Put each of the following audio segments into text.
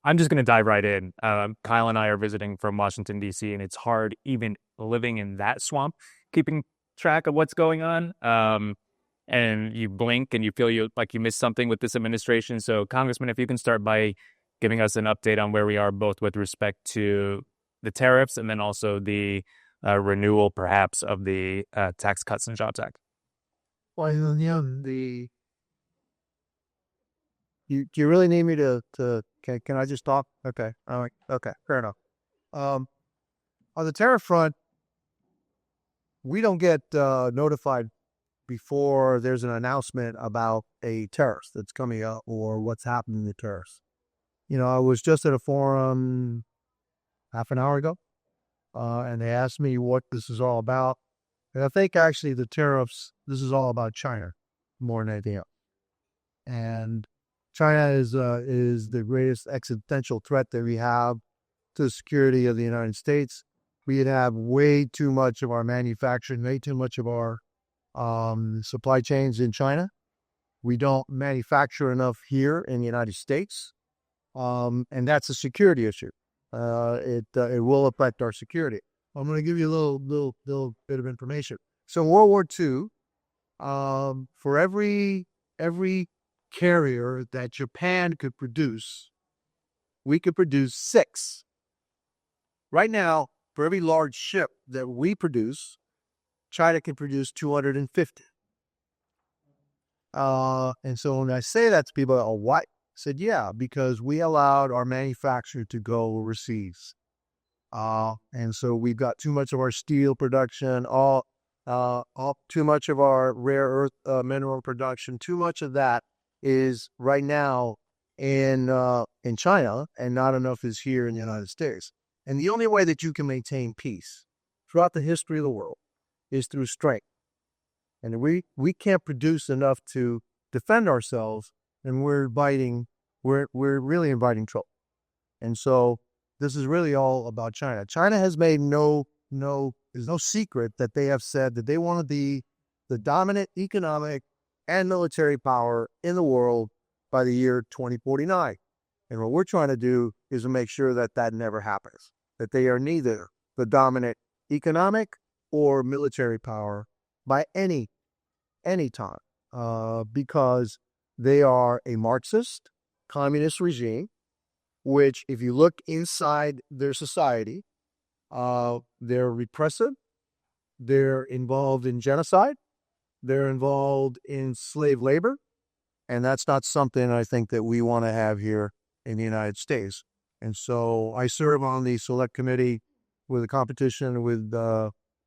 I'm just going to dive right in. Kyle and I are visiting from Washington, D.C., and it's hard even living in that swamp, keeping track of what's going on. And you blink and you feel like you missed something with this administration. So, Congressman, if you can start by giving us an update on where we are, both with respect to the tariffs and then also the renewal, perhaps, of the Tax Cuts and Jobs Act. Well, do you really need me to can I just talk? Okay. All right. Okay. Fair enough. On the tariff front, we don't get notified before there's an announcement about a tariff that's coming up or what's happening to tariffs. I was just at a forum half an hour ago, and they asked me what this is all about. And I think actually the tariffs, this is all about China more than anything else. And China is the greatest existential threat that we have to the security of the United States. We have way too much of our manufacturing, way too much of our supply chains in China. We don't manufacture enough here in the United States, and that's a security issue. It will affect our security. I'm going to give you a little bit of information. So in World War II, for every carrier that Japan could produce, we could produce 6. Right now, for every large ship that we produce, China can produce 250. And so when I say that to people, oh, what? I said, yeah, because we allowed our manufacturer to go overseas. And so we've got too much of our steel production, too much of our rare earth mineral production, too much of that is right now in China, and not enough is here in the United States. And the only way that you can maintain peace throughout the history of the world is through strength. And we can't produce enough to defend ourselves, and we're really inviting trouble. And so this is really all about China. China has made there's no secret that they have said that they want to be the dominant economic and military power in the world by the year 2049. And what we're trying to do is to make sure that that never happens, that they are neither the dominant economic or military power by any time, because they are a Marxist communist regime, which if you look inside their society, they're repressive, they're involved in genocide, they're involved in slave labor, and that's not something I think that we want to have here in the United States. And so I serve on the select committee with a competition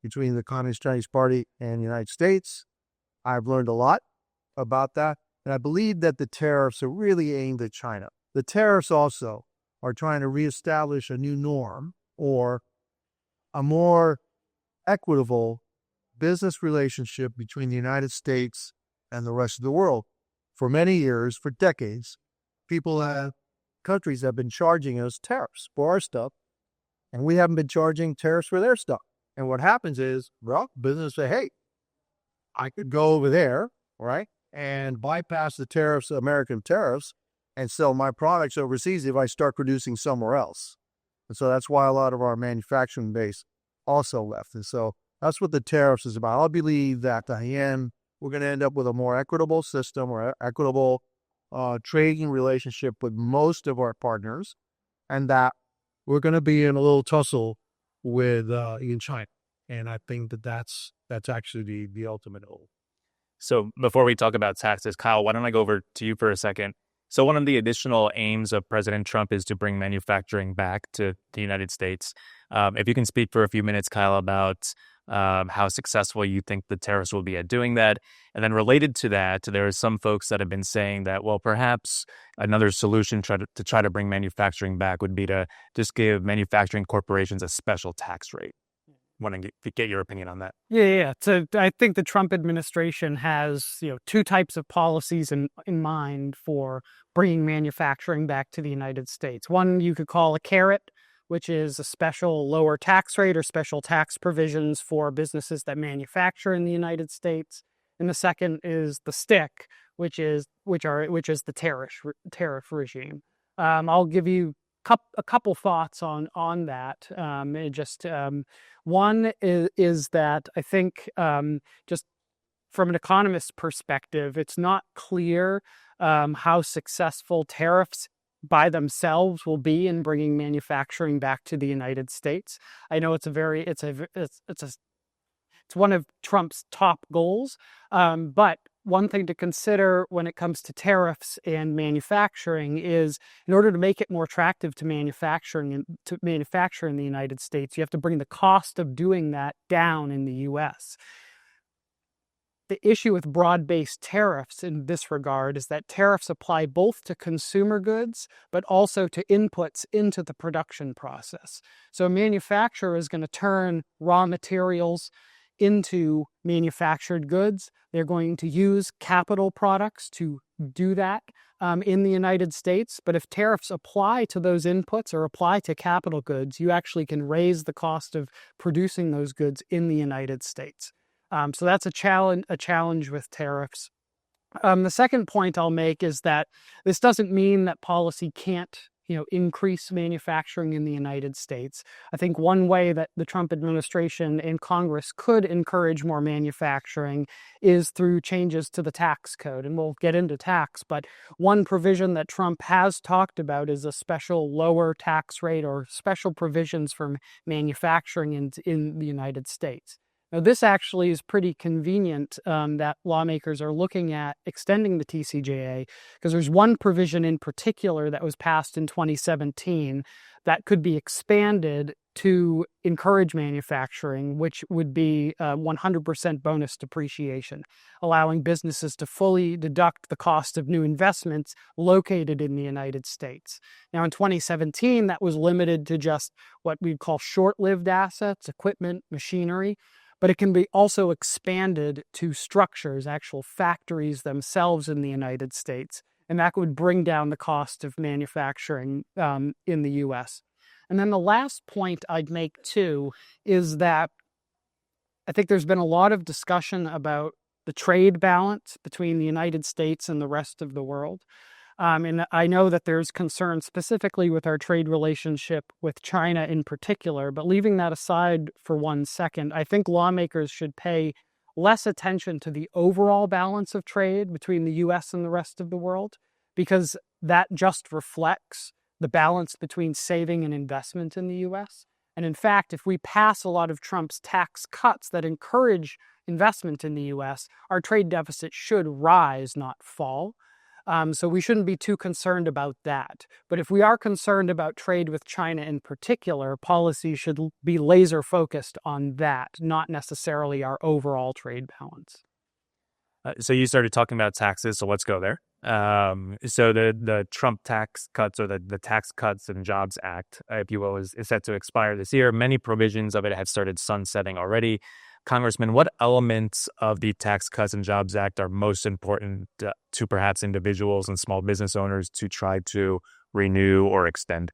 between the Communist Chinese Party and the United States. I've learned a lot about that, and I believe that the tariffs are really aimed at China. The tariffs also are trying to reestablish a new norm or a more equitable business relationship between the United States and the rest of the world. For many years, for decades, countries have been charging us tariffs for our stuff, and we haven't been charging tariffs for their stuff. And what happens is, business say, hey, I could go over there, right, and bypass the tariffs, American tariffs, and sell my products overseas if I start producing somewhere else. And so that's why a lot of our manufacturing base also left. And so that's what the tariffs is about. I believe that at the end, we're going to end up with a more equitable system or equitable trading relationship with most of our partners, and that we're going to be in a little tussle with in China. And I think that that's actually the ultimate goal. So before we talk about taxes, Kyle, why don't I go over to you for a second? So one of the additional aims of President Trump is to bring manufacturing back to the United States. If you can speak for a few minutes, Kyle, about how successful you think the tariffs will be at doing that. And then related to that, there are some folks that have been saying that, well, perhaps another solution to try to bring manufacturing back would be to just give manufacturing corporations a special tax rate. Want to get your opinion on that? Yeah. So I think the Trump administration has, two types of policies in mind for bringing manufacturing back to the United States. One you could call a carrot, which is a special lower tax rate or special tax provisions for businesses that manufacture in the United States. And the second is the stick, which is the tariff regime. I'll give you a couple thoughts on that. One is that I think just from an economist's perspective, it's not clear how successful tariffs by themselves will be in bringing manufacturing back to the United States. I know it's one of Trump's top goals, but one thing to consider when it comes to tariffs and manufacturing is, in order to make it more attractive to manufacture in the United States, you have to bring the cost of doing that down in the U.S. The issue with broad-based tariffs in this regard is that tariffs apply both to consumer goods, but also to inputs into the production process. So a manufacturer is going to turn raw materials into manufactured goods. They're going to use capital products to do that in the United States. But if tariffs apply to those inputs or apply to capital goods, you actually can raise the cost of producing those goods in the United States. So that's a challenge with tariffs. The second point I'll make is that this doesn't mean that policy can't increase manufacturing in the United States. I think one way that the Trump administration and Congress could encourage more manufacturing is through changes to the tax code. And we'll get into tax, but one provision that Trump has talked about is a special lower tax rate or special provisions for manufacturing in the United States. Now, this actually is pretty convenient that lawmakers are looking at extending the TCJA, because there's one provision in particular that was passed in 2017 that could be expanded to encourage manufacturing, which would be 100% bonus depreciation, allowing businesses to fully deduct the cost of new investments located in the United States. Now, in 2017, that was limited to just what we'd call short-lived assets, equipment, machinery. But it can be also expanded to structures, actual factories themselves in the United States. And that would bring down the cost of manufacturing in the U.S. And then the last point I'd make, too, is that I think there's been a lot of discussion about the trade balance between the United States and the rest of the world. And I know that there's concern specifically with our trade relationship with China in particular, but leaving that aside for 1 second, I think lawmakers should pay less attention to the overall balance of trade between the U.S. and the rest of the world, because that just reflects the balance between saving and investment in the U.S. And in fact, if we pass a lot of Trump's tax cuts that encourage investment in the U.S., our trade deficit should rise, not fall. So we shouldn't be too concerned about that. But if we are concerned about trade with China in particular, policy should be laser focused on that, not necessarily our overall trade balance. So you started talking about taxes, so let's go there. So the Trump tax cuts, or the Tax Cuts and Jobs Act, if you will, is set to expire this year. Many provisions of it have started sunsetting already. Congressman, what elements of the Tax Cuts and Jobs Act are most important to perhaps individuals and small business owners to try to renew or extend?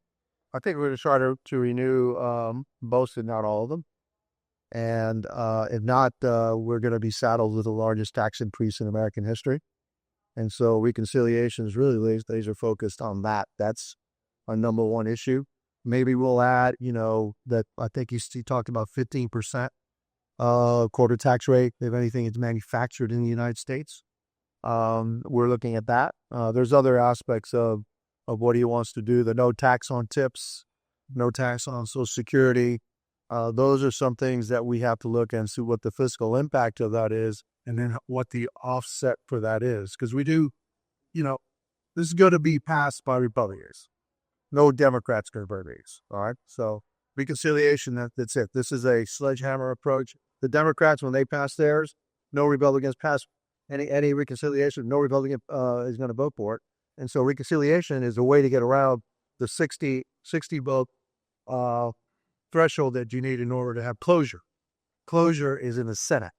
I think we're going to try to renew most, if not all of them. And if not, we're going to be saddled with the largest tax increase in American history. And so reconciliation is really laser focused on that. That's our number one issue. Maybe we'll add, that I think he talked about 15% quarter tax rate if anything is manufactured in the United States. We're looking at that. There's other aspects of what he wants to do. The no tax on tips, no tax on Social Security. Those are some things that we have to look and see what the fiscal impact of that is, and then what the offset for that is. Because we do, this is going to be passed by Republicans. No Democrats going to vote these. All right. So reconciliation, that's it. This is a sledgehammer approach. The Democrats, when they pass theirs, no Republicans pass any reconciliation. No Republican is going to vote for it. And so reconciliation is a way to get around the 60 vote threshold that you need in order to have closure. Closure is in the Senate.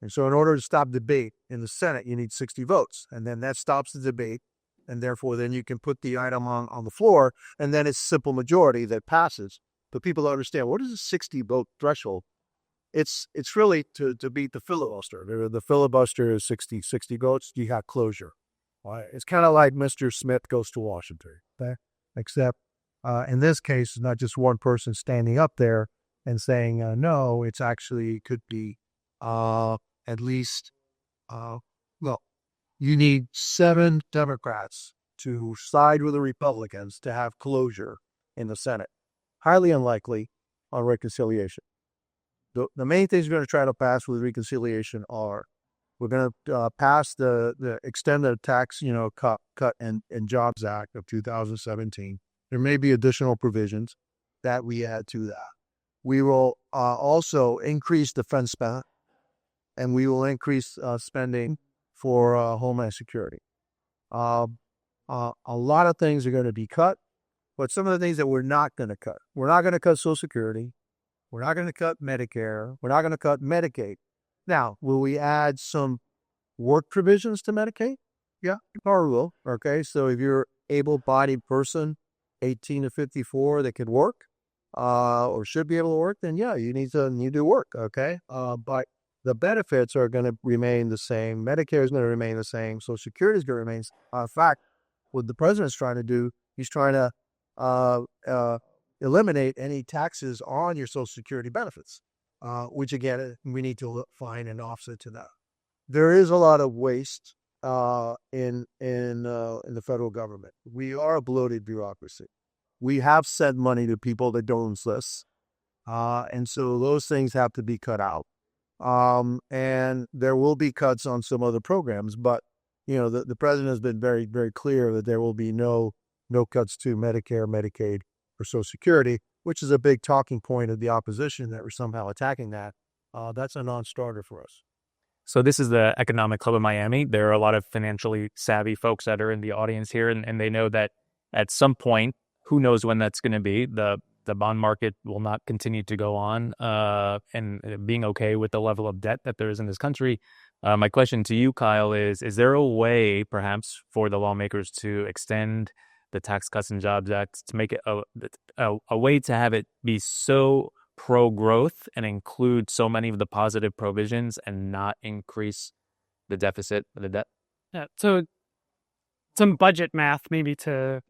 And so in order to stop debate in the Senate, you need 60 votes. And then that stops the debate. And therefore, then you can put the item on the floor, and then it's simple majority that passes. But people don't understand, what is a 60 vote threshold? It's really to beat the filibuster. The filibuster is 60 votes. You have closure. Right? It's kind of like Mr. Smith goes to Washington. Okay? Except In this case, it's not just one person standing up there and saying no. It's actually could be at least, well, you need 7 Democrats to side with the Republicans to have closure in the Senate. Highly unlikely on reconciliation. The main things we're going to try to pass with reconciliation are we're going to pass the extended tax, cut and Jobs Act of 2017. There may be additional provisions that we add to that. We will also increase defense spending, and we will increase spending for homeland security. A lot of things are going to be cut, but some of the things that we're not going to cut. We're not going to cut Social Security. We're not going to cut Medicare. We're not going to cut Medicaid. Now, will we add some work provisions to Medicaid? Yeah, or will. Okay, so if you're able-bodied person, 18 to 54, that can work or should be able to work, then yeah, you need to work. Okay, but the benefits are going to remain the same. Medicare is going to remain the same. Social Security is going to remain. In fact, what the president's trying to do, he's trying to eliminate any taxes on your Social Security benefits, which again, we need to find an offset to that. There is a lot of waste in the federal government. We are a bloated bureaucracy. We have sent money to people that don't exist, and so those things have to be cut out. And there will be cuts on some other programs, but the president has been very, very clear that there will be no cuts to Medicare, Medicaid, or Social Security, which is a big talking point of the opposition that we're somehow attacking that. That's a non-starter for us. So this is the Economic Club of Miami. There are a lot of financially savvy folks that are in the audience here, and they know that at some point, who knows when that's going to be, the bond market will not continue to go on, and being okay with the level of debt that there is in this country. My question to you, Kyle, is there a way perhaps for the lawmakers to extend the Tax Cuts and Jobs Act to make it a way to have it be so pro-growth and include so many of the positive provisions and not increase the deficit, the debt? Yeah, so some budget math maybe to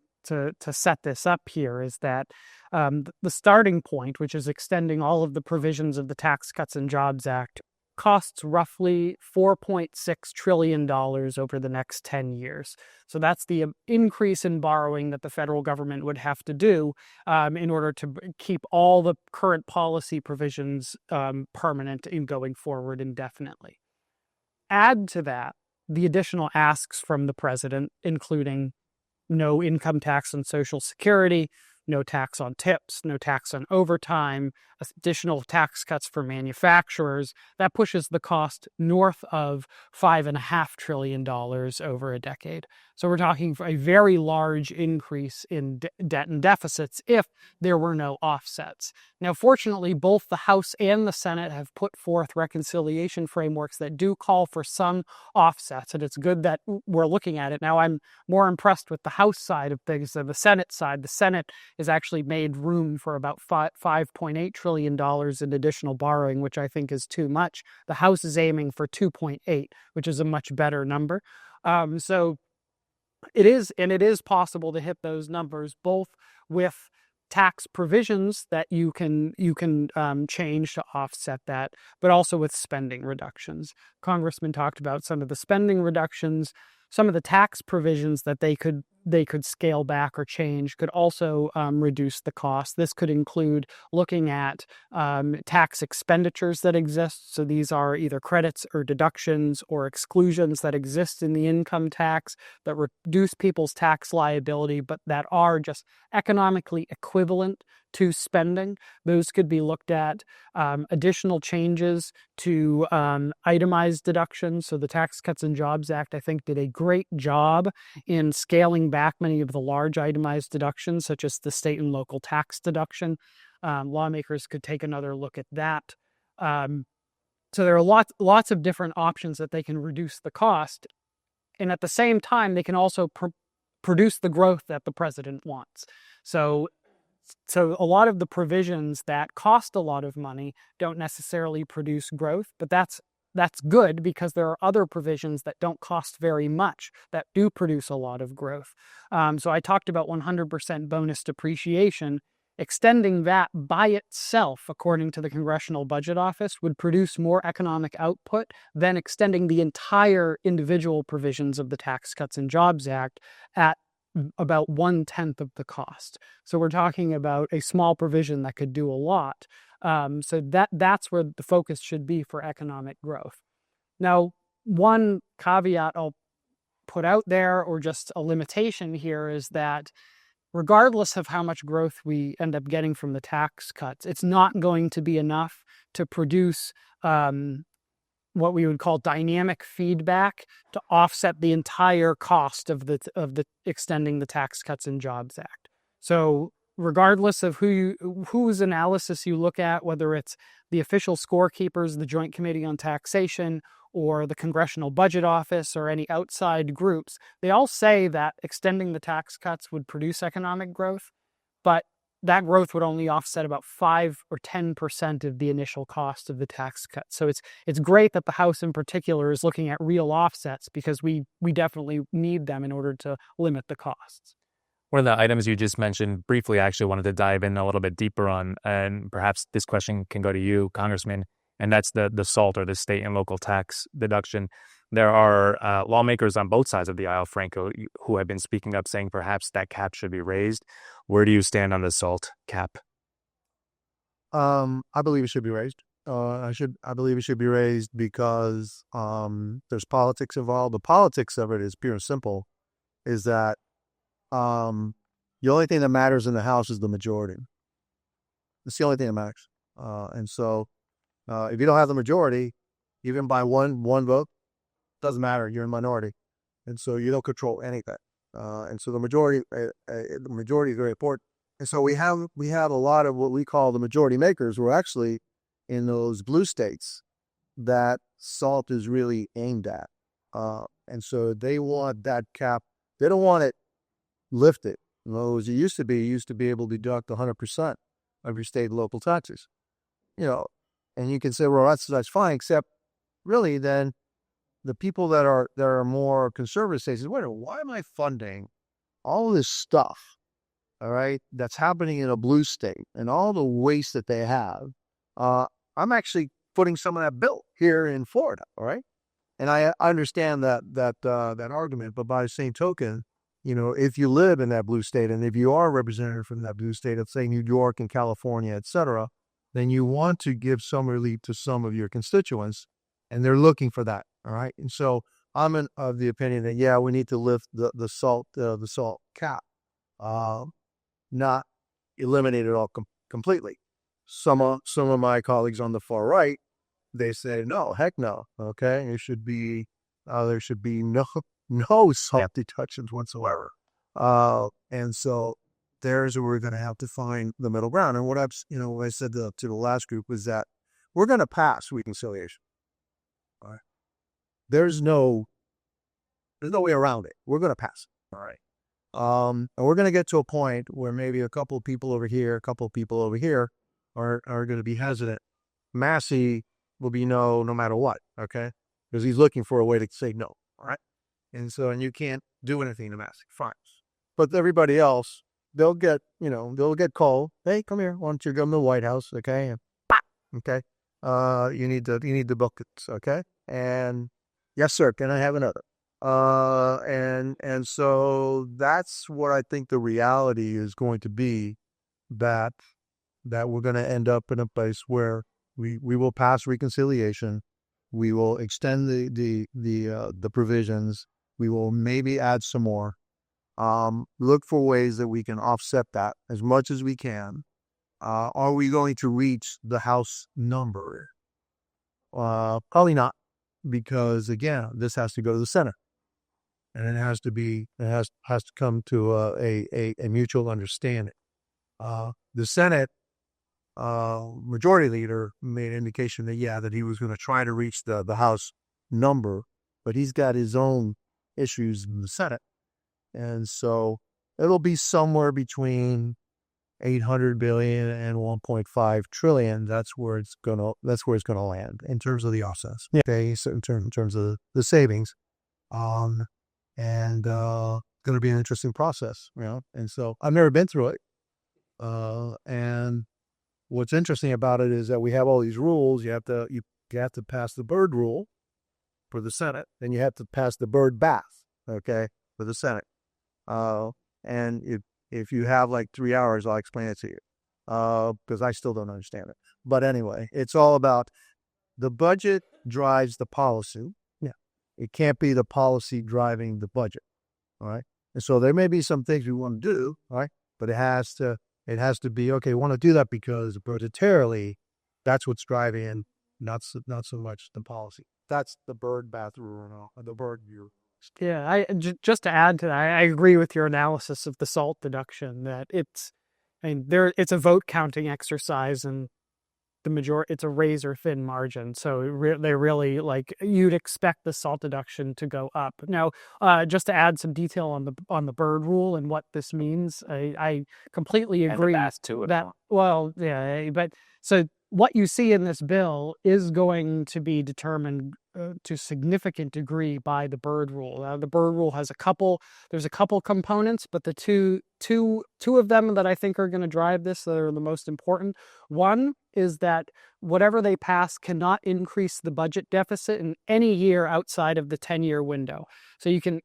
set this up here is that the starting point, which is extending all of the provisions of the Tax Cuts and Jobs Act, costs roughly $4.6 trillion over the next 10 years. So that's the increase in borrowing that the federal government would have to do in order to keep all the current policy provisions permanent in going forward indefinitely. Add to that the additional asks from the president, including no income tax on Social Security, no tax on tips, no tax on overtime, additional tax cuts for manufacturers. That pushes the cost north of $5.5 trillion over a decade. So we're talking for a very large increase in debt and deficits if there were no offsets. Now, fortunately, both the House and the Senate have put forth reconciliation frameworks that do call for some offsets, and it's good that we're looking at it. Now, I'm more impressed with the House side of things than the Senate side. The Senate has actually made room for about $5.8 trillion in additional borrowing, which I think is too much. The House is aiming for 2.8, which is a much better number. So it is possible to hit those numbers both with tax provisions that you can change to offset that, but also with spending reductions. Congressman talked about some of the spending reductions. Some of the tax provisions that they could scale back or change could also reduce the cost. This could include looking at tax expenditures that exist. So these are either credits or deductions or exclusions that exist in the income tax that reduce people's tax liability, but that are just economically equivalent to spending. Those could be looked at. Additional changes to itemized deductions. So the Tax Cuts and Jobs Act, I think, did a great job in scaling back many of the large itemized deductions, such as the state and local tax deduction. Lawmakers could take another look at that. So there are lots of different options that they can reduce the cost. And at the same time, they can also produce the growth that the president wants. So a lot of the provisions that cost a lot of money don't necessarily produce growth, but that's that's good because there are other provisions that don't cost very much that do produce a lot of growth. So I talked about 100% bonus depreciation. Extending that by itself, according to the Congressional Budget Office, would produce more economic output than extending the entire individual provisions of the Tax Cuts and Jobs Act at about 1/10 of the cost. So we're talking about a small provision that could do a lot. So that's where the focus should be for economic growth. Now, one caveat I'll put out there, or just a limitation here, is that regardless of how much growth we end up getting from the tax cuts, it's not going to be enough to produce what we would call dynamic feedback to offset the entire cost of the extending the Tax Cuts and Jobs Act. So regardless of whose analysis you look at, whether it's the official scorekeepers, the Joint Committee on Taxation, or the Congressional Budget Office, or any outside groups, they all say that extending the tax cuts would produce economic growth, but that growth would only offset about 5 or 10% of the initial cost of the tax cut. So it's great that the House in particular is looking at real offsets, because we definitely need them in order to limit the costs. One of the items you just mentioned briefly, I actually wanted to dive in a little bit deeper on, and perhaps this question can go to you, Congressman, and that's the SALT, or the state and local tax deduction. There are lawmakers on both sides of the aisle, Franco, who have been speaking up saying perhaps that cap should be raised. Where do you stand on the SALT cap? I believe it should be raised. I believe it should be raised because there's politics involved. The politics of it is pure and simple, is that the only thing that matters in the House is the majority. It's the only thing that matters. And so if you don't have the majority, even by one vote, doesn't matter. You're in minority, and so you don't control anything. And so the majority is very important. And so we have a lot of what we call the majority makers, who are actually in those blue states that SALT is really aimed at. And so they want that cap. They don't want it lifted. In other words, it used to be able to deduct 100% of your state and local taxes. And you can say, well, that's fine, except really then the people that are more conservative say, wait, why am I funding all this stuff, all right, that's happening in a blue state and all the waste that they have? I'm actually putting some of that bill here in Florida, all right? And I understand that argument, but by the same token, if you live in that blue state, and if you are a representative from that blue state, let's say New York and California, et cetera, then you want to give some relief to some of your constituents, and they're looking for that. All right. And so I'm of the opinion that, we need to lift the SALT cap, not eliminate it all completely. Some of my colleagues on the far right, they say, no, heck no. Okay. There should be no SALT deductions whatsoever. And so there's where we're going to have to find the middle ground. And what I said to the last group was that we're going to pass reconciliation. All right. There's no way around it. We're going to pass it. All right. And we're going to get to a point where maybe a couple of people over here, a couple of people over here are going to be hesitant. Massey will be no matter what. Okay. Because he's looking for a way to say no. All right. And you can't do anything to Massey. Fine. But everybody else, they'll get called. Hey, come here. Why don't you go to the White House? Okay. And, okay. You need the buckets. Okay. And yes, sir. Can I have another? And so that's what I think the reality is going to be, that we're going to end up in a place where we will pass reconciliation. We will extend the provisions. We will maybe add some more. Look for ways that we can offset that as much as we can. Are we going to reach the House number? Probably not, because again, this has to go to the Senate, and it has to come to a mutual understanding. The Senate majority leader made an indication that he was going to try to reach the House number, but he's got his own issues in the Senate, and so it'll be somewhere between 800 billion and 1.5 trillion. That's where it's gonna land in terms of the offsets. Yeah. Okay, so in terms of the savings, and going to be an interesting process, And so I've never been through it, and what's interesting about it is that we have all these rules. You have to pass the Byrd rule for the Senate, then you have to pass the Byrd bath, okay, for the Senate. And if you have like 3 hours, I'll explain it to you, because I still don't understand it. But anyway, it's all about the budget drives the policy. Yeah, it can't be the policy driving the budget. All right, and so there may be some things we want to do, all right, but it has to be okay. We want to do that because budgetarily, that's what's driving, not so much the policy. That's the Byrd bath rule, the Byrd view. Yeah, just to add to that, I agree with your analysis of the SALT deduction that it's a vote counting exercise, and it's a razor thin margin. So they really, like, you'd expect the SALT deduction to go up. Now, just to add some detail on the Byrd rule and what this means, I completely agree that. Well, yeah, but so what you see in this bill is going to be determined to a significant degree by the Byrd rule. The Byrd rule has there's a couple components, but the two of them that I think are going to drive this, that are the most important. One is that whatever they pass cannot increase the budget deficit in any year outside of the 10-year window. So you can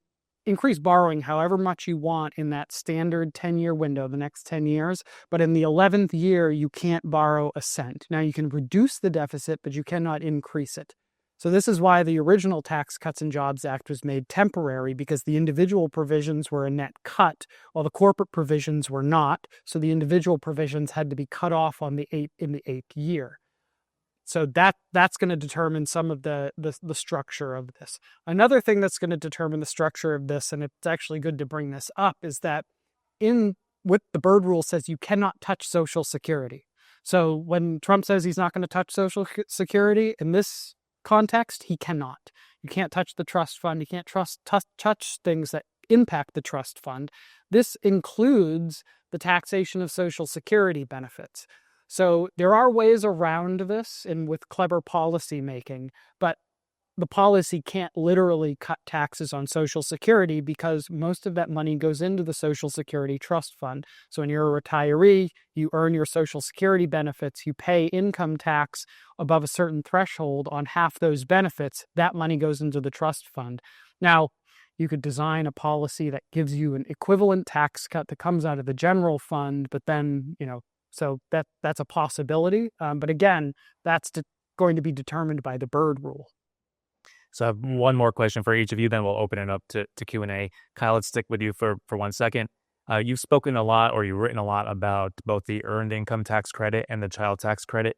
increase borrowing however much you want in that standard 10-year window, the next 10 years, but in the 11th year, you can't borrow a cent. Now, you can reduce the deficit, but you cannot increase it. So this is why the original Tax Cuts and Jobs Act was made temporary, because the individual provisions were a net cut, while the corporate provisions were not. So the individual provisions had to be cut off in the eighth year. So that's going to determine some of the structure of this. Another thing that's going to determine the structure of this, and it's actually good to bring this up, is that what the Byrd rule says, you cannot touch Social Security. So when Trump says he's not going to touch Social Security, in this context, he cannot. You can't touch the trust fund. You can't touch things that impact the trust fund. This includes the taxation of Social Security benefits. So there are ways around this and with clever policy making, but the policy can't literally cut taxes on Social Security because most of that money goes into the Social Security Trust Fund. So when you're a retiree, you earn your Social Security benefits, you pay income tax above a certain threshold on half those benefits, that money goes into the trust fund. Now, you could design a policy that gives you an equivalent tax cut that comes out of the general fund, but then, so that's a possibility. But again, that's going to be determined by the Byrd rule. So I have one more question for each of you, then we'll open it up to Q&A. Kyle, let's stick with you for 1 second. You've spoken a lot, or you've written a lot about both the earned income tax credit and the child tax credit.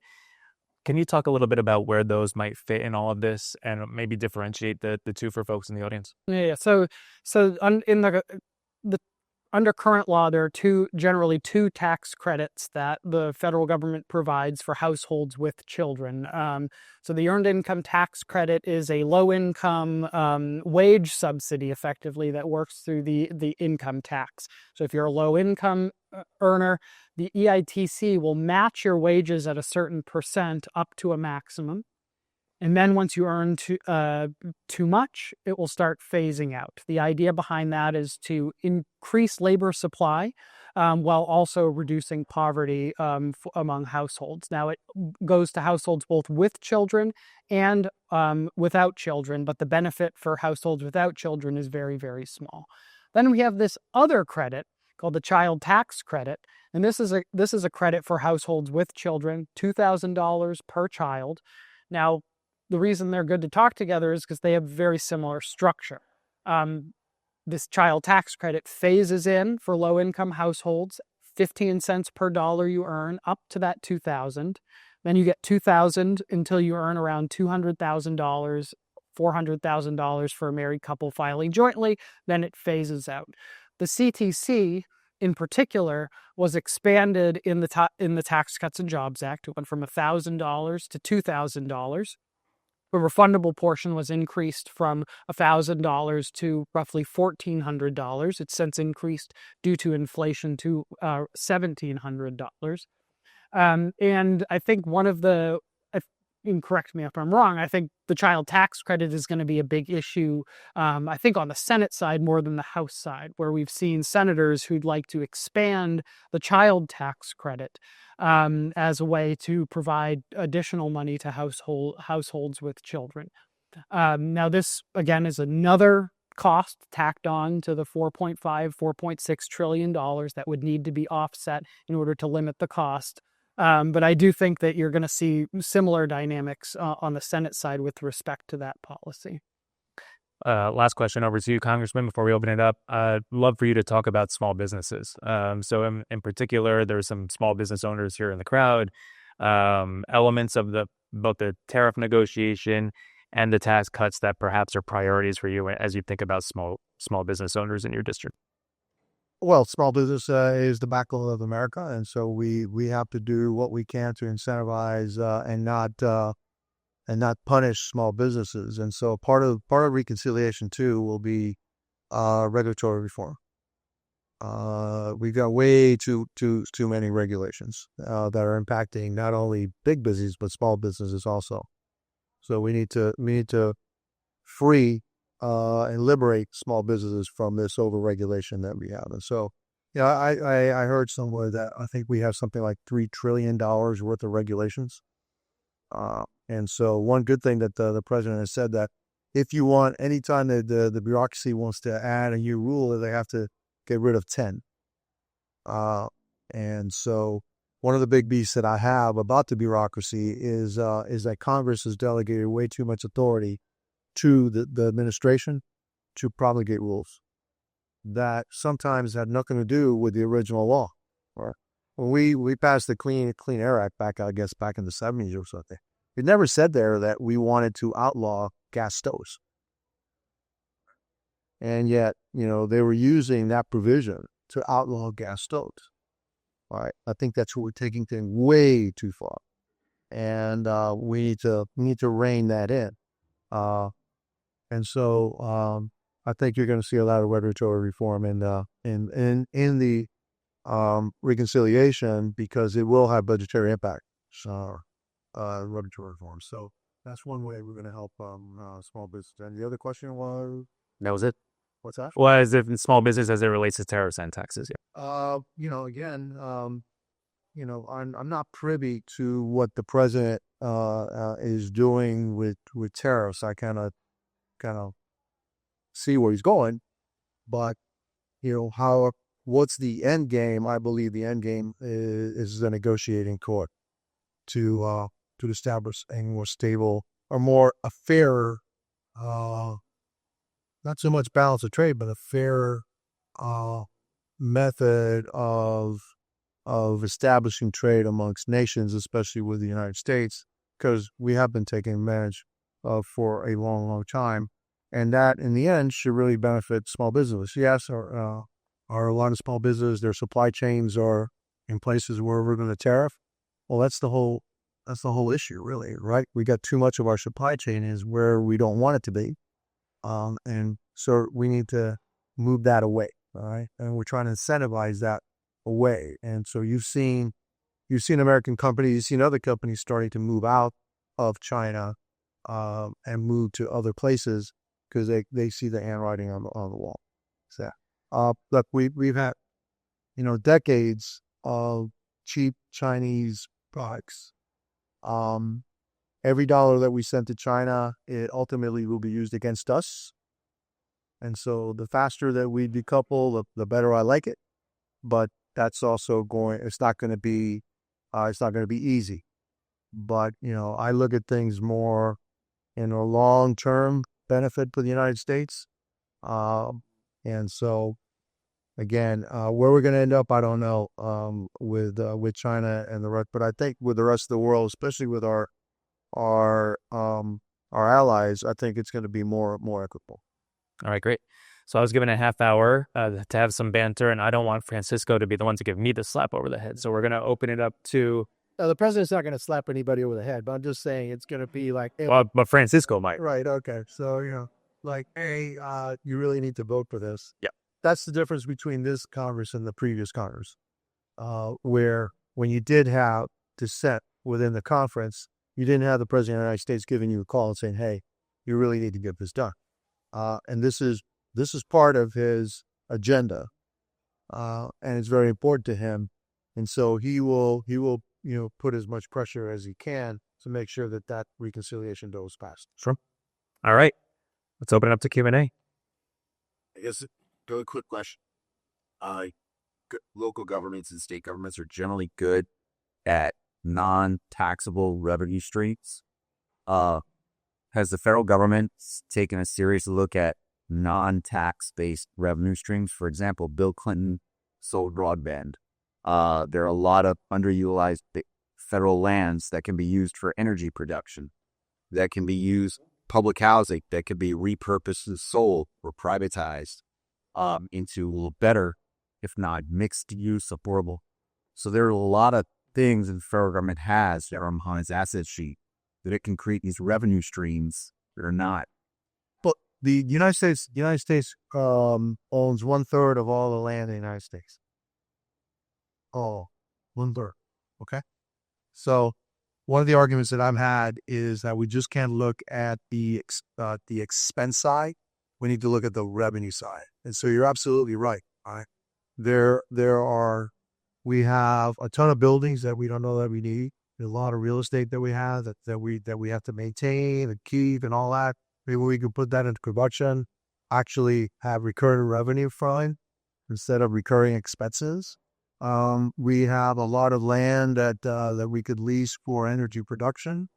Can you talk a little bit about where those might fit in all of this and maybe differentiate the two for folks in the audience? Yeah. So in the under current law, there are generally two tax credits that the federal government provides for households with children. So the earned income tax credit is a low-income wage subsidy, effectively, that works through the income tax. So if you're a low-income earner, the EITC will match your wages at a certain percent up to a maximum. And then once you earn too much, it will start phasing out. The idea behind that is to increase labor supply while also reducing poverty among households. Now, it goes to households both with children and without children, but the benefit for households without children is very, very small. Then we have this other credit called the child tax credit, and this is a credit for households with children, $2,000 per child. Now, the reason they're good to talk together is because they have very similar structure. This child tax credit phases in for low-income households, 15 cents per dollar you earn up to that $2,000. Then you get $2,000 until you earn around $200,000, $400,000 for a married couple filing jointly. Then it phases out. The CTC, in particular, was expanded in the Tax Cuts and Jobs Act. It went from $1,000 to $2,000. The refundable portion was increased from $1,000 to roughly $1,400. It's since increased due to inflation to $1,700. And I think one of the, and correct me if I'm wrong, I think the child tax credit is going to be a big issue, I think on the Senate side more than the House side, where we've seen senators who'd like to expand the child tax credit as a way to provide additional money to households with children. Now, this, again, is another cost tacked on to the $4.6 trillion that would need to be offset in order to limit the cost. But I do think that you're going to see similar dynamics on the Senate side with respect to that policy. Last question over to you, Congressman, before we open it up. I'd love for you to talk about small businesses. So in particular, there's some small business owners here in the crowd, elements of both the tariff negotiation and the tax cuts that perhaps are priorities for you as you think about small business owners in your district. Well, small business is the backbone of America, and so we have to do what we can to incentivize and not punish small businesses. And so part of reconciliation too will be regulatory reform. We've got way too many regulations that are impacting not only big businesses but small businesses also. So we need to free and liberate small businesses from this overregulation that we have. And so, I heard somewhere that I think we have something like $3 trillion worth of regulations. And so one good thing that the president has said that if you want, anytime that the bureaucracy wants to add a new rule, they have to get rid of 10. And so one of the big beasts that I have about the bureaucracy is that Congress has delegated way too much authority to the administration to promulgate rules that sometimes had nothing to do with the original law. Or when we passed the Clean Air Act back in the 70s or something, it never said there that we wanted to outlaw gas stoves. And yet, they were using that provision to outlaw gas stoves. All right, I think that's what we're taking things way too far, and we need to rein that in. And so I think you're going to see a lot of regulatory reform in the reconciliation, because it will have budgetary impact. So regulatory reform. So that's one way we're going to help small business. And the other question was? That was it. What's that? Well, as if in small business as it relates to tariffs and taxes. Yeah. Again, I'm not privy to what the president is doing with tariffs. I kind of see where he's going, but what's the end game? I believe the end game is the negotiating court to establish a more stable or a fairer, not so much balance of trade, but a fair method of establishing trade amongst nations, especially with the United States, because we have been taking advantage of for a long, long time. And that, in the end, should really benefit small businesses. Yes, are a lot of small businesses, their supply chains are in places where we're going to tariff. Well, that's the whole issue, really, right? We got too much of our supply chain is where we don't want it to be. And so we need to move that away, all right? And we're trying to incentivize that away. And so you've seen American companies, you've seen other companies starting to move out of China and move to other places because they see the handwriting on the wall. So, look, we've had decades of cheap Chinese products. Every dollar that we send to China, it ultimately will be used against us. And so the faster that we decouple, the better I like it. But that's also it's not going to be easy. But, I look at things more in a long-term benefit for the United States. And so, again, where we're going to end up, I don't know, with China and the rest. But I think with the rest of the world, especially with our allies, I think it's going to be more equitable. All right, great. So I was given a half hour to have some banter, and I don't want Francisco to be the one to give me the slap over the head. So we're going to open it up to The president's not going to slap anybody over the head, but I'm just saying it's going to be like, hey, Well, but Francisco might. right, okay. So, like, hey, you really need to vote for this. Yeah. That's the difference between this Congress and the previous Congress, where when you did have dissent within the conference, you didn't have the president of the United States giving you a call and saying, hey, you really need to get this done. And this is part of his agenda, and it's very important to him. And so he will put as much pressure as he can to make sure that reconciliation goes past. Sure. All right. Let's open it up to Q&A. I guess a really quick question. Local governments and state governments are generally good at non-taxable revenue streams. Has the federal government taken a serious look at non-tax-based revenue streams? For example, Bill Clinton sold broadband. There are a lot of underutilized federal lands that can be used for energy production, that can be used public housing, that can be repurposed and sold or privatized into a little better, if not mixed use, affordable. So there are a lot of things that the federal government has on its asset sheet that it can create these revenue streams that are not. But the United States owns 1/3 of all the land in the United States. Oh, 1/3. Okay. So one of the arguments that I've had is that we just can't look at the expense side. We need to look at the revenue side. And so you're absolutely right. All right. We have a ton of buildings that we don't know that we need. There's a lot of real estate that we have that we have to maintain and keep and all that. Maybe we could put that into production, actually have recurring revenue from it instead of recurring expenses. We have a lot of land that we could lease for energy production.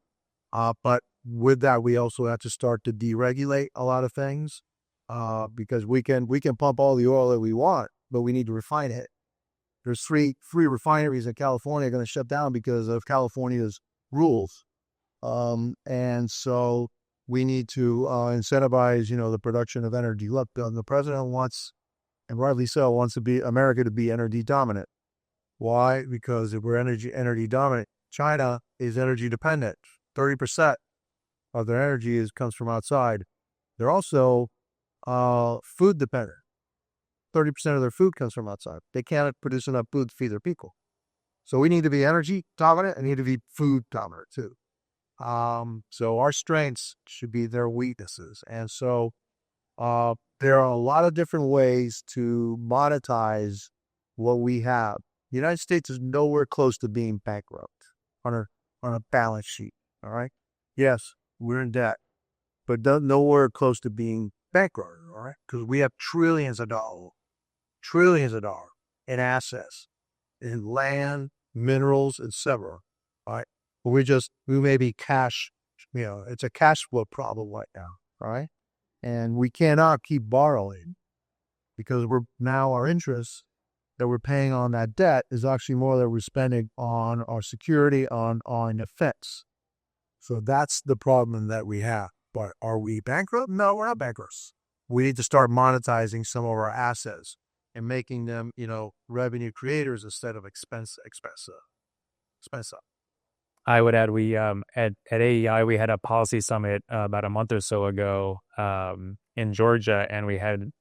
But with that, we also have to start to deregulate a lot of things, because we can pump all the oil that we want, but we need to refine it. There's three refineries in California going to shut down because of California's rules. And so we need to incentivize, the production of energy. Look, the president wants, and rightly so, wants America to be energy dominant. Why? Because if we're energy dominant, China is energy dependent. 30% of their energy comes from outside. They're also food dependent. 30% of their food comes from outside. They can't produce enough food to feed their people. So we need to be energy dominant and need to be food dominant too. So our strengths should be their weaknesses. And so there are a lot of different ways to monetize what we have. The United States is nowhere close to being bankrupt on a balance sheet. All right. Yes, we're in debt, but nowhere close to being bankrupt. All right, because we have trillions of dollars in assets, in land, minerals, etc. All right, but we may be cash. It's a cash flow problem right now. All right, and we cannot keep borrowing because our interest that we're paying on that debt is actually more that we're spending on our security, on defense. So that's the problem that we have. But are we bankrupt? No, we're not bankrupt. We need to start monetizing some of our assets and making them, revenue creators instead of expense up. I would add, we at AEI, we had a policy summit about a month or so ago in Georgia, and we had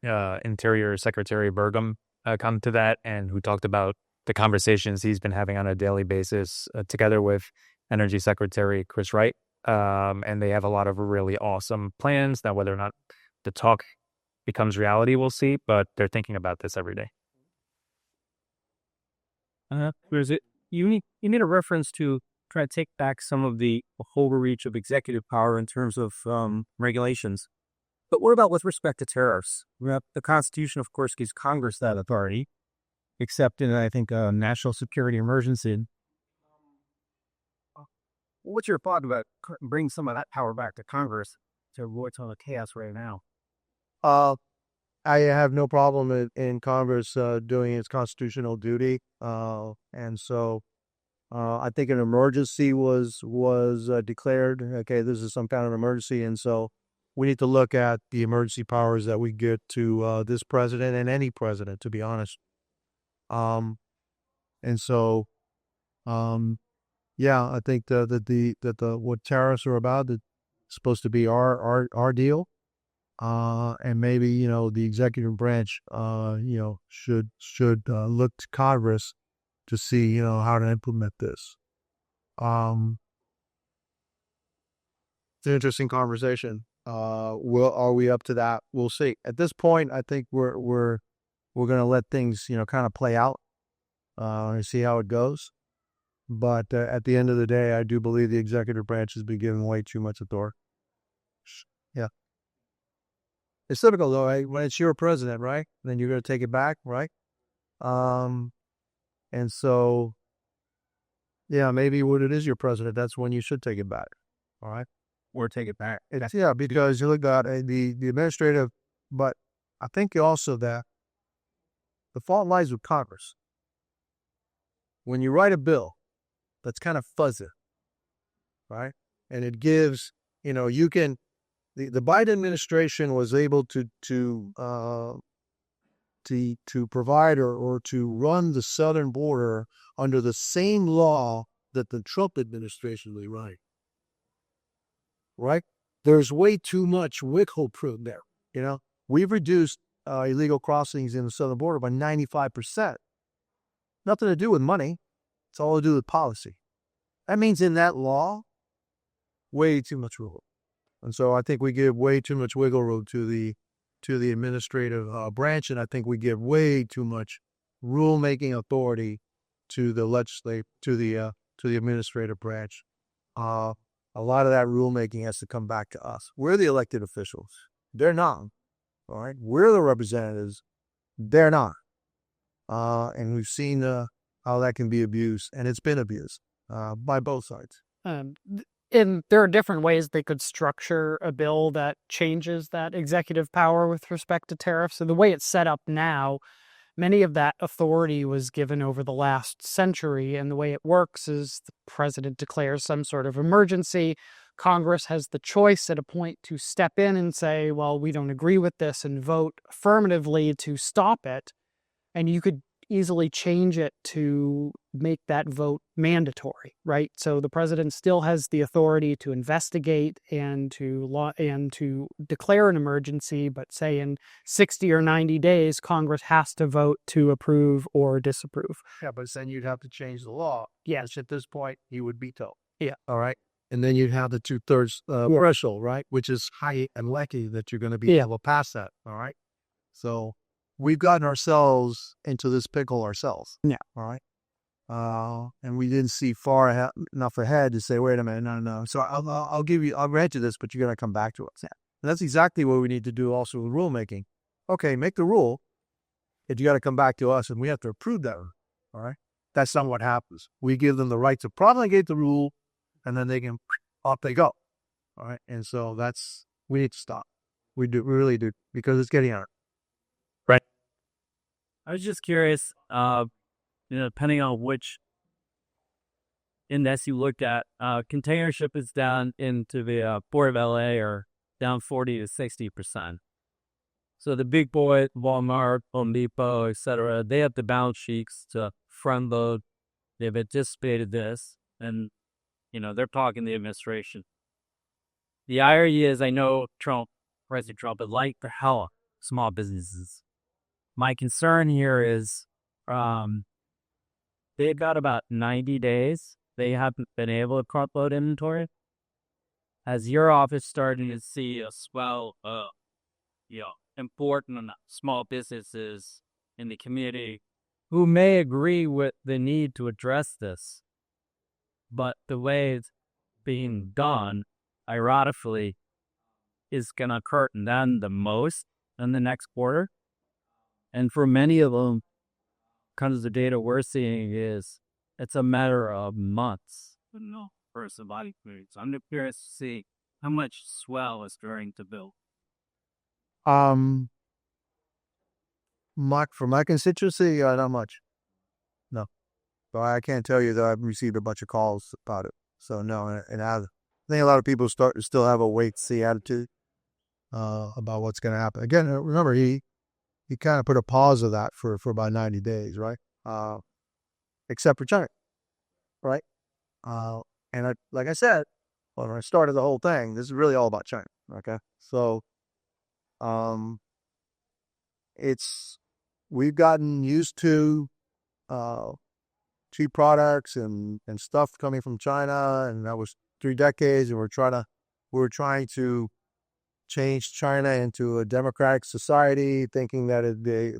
Interior Secretary Burgum come to that, and who talked about the conversations he's been having on a daily basis together with Energy Secretary Chris Wright. And they have a lot of really awesome plans. Now, whether or not the talk becomes reality, we'll see, but they're thinking about this every day. You made a reference to try to take back some of the overreach of executive power in terms of regulations. But what about with respect to tariffs? The Constitution, of course, gives Congress that authority, except in, I think, a national security emergency. What's your thought about bringing some of that power back to Congress to avoid some of the chaos right now? I have no problem in Congress doing its constitutional duty, and so I think an emergency was declared. Okay, this is some kind of emergency, and so we need to look at the emergency powers that we get to this president and any president, to be honest. And so yeah, I think that what tariffs are about, it's supposed to be our deal. And maybe, the executive branch, should look to Congress to see, how to implement this. It's an interesting conversation. Are we up to that? We'll see. At this point, I think we're going to let things, kind of play out, and see how it goes. But at the end of the day, I do believe the executive branch has been given way too much authority. Yeah. It's typical though, right? When it's your president, right? Then you're going to take it back, right? And so, yeah, maybe when it is your president, that's when you should take it back. All right. Or take it back. Yeah, because you look at the administrative, but I think also that the fault lies with Congress. When you write a bill that's kind of fuzzy, right? And it gives, you can, the Biden administration was able to provide or to run the southern border under the same law that the Trump administration was running. Right? There's way too much wiggle room there. We've reduced illegal crossings in the southern border by 95%. Nothing to do with money. It's all to do with policy. That means in that law, way too much room. And so I think we give way too much wiggle room to the administrative branch, and I think we give way too much rulemaking authority to the to the administrative branch. A lot of that rulemaking has to come back to us. We're the elected officials. They're not. All right. We're the representatives. They're not. And we've seen how that can be abused, and it's been abused by both sides. And there are different ways they could structure a bill that changes that executive power with respect to tariffs. So the way it's set up now, many of that authority was given over the last century. And the way it works is the president declares some sort of emergency. Congress has the choice at a point to step in and say, well, we don't agree with this, and vote affirmatively to stop it. And you could easily change it to make that vote mandatory, right? So the president still has the authority to investigate and to declare an emergency, but say in 60 or 90 days, Congress has to vote to approve or disapprove. Yeah, but then you'd have to change the law. Yes. Which at this point, he would veto. Yeah. All right. And then you'd have the 2/3 threshold, right? Which is high and likely that you're going to be able to pass that. All right. So we've gotten ourselves into this pickle ourselves. Yeah. All right. And we didn't see far enough ahead to say, wait a minute, no. So I'll grant you this, but you're going to come back to us. Yeah. And that's exactly what we need to do also with rulemaking. Okay, make the rule, but you got to come back to us and we have to approve that. All right. That's not what happens. We give them the right to promulgate the rule, and then off they go. All right. And so we need to stop. We really do, because it's getting out. Right. I was just curious, depending on which index you looked at, container ship is down into the Port of LA or down 40 to 60%. So the big boy, Walmart, Home Depot, etc., they have the balance sheets to front load. They've anticipated this, and they're talking the administration. The irony is, I know President Trump would like the hell of small businesses. My concern here is they've got about 90 days. They haven't been able to front load inventory. Has your office starting to see a swell of, important small businesses in the community who may agree with the need to address this, but the way it's being done, ironically, is going to hurt them the most in the next quarter? And for many of them, kind of the data we're seeing is it's a matter of months. No, for somebody, I'm curious to see how much swell is starting to build. For my constituency, not much. No. So I can't tell you that I've received a bunch of calls about it. So no, and I think a lot of people still have a wait-see attitude about what's going to happen. Again, remember, he kind of put a pause of that for about 90 days, right? Except for China, right? And like I said, when I started the whole thing, this is really all about China. Okay, so um, we've gotten used to uh, cheap products and stuff coming from China, and that was 3 decades, and we're trying to change China into a democratic society, thinking that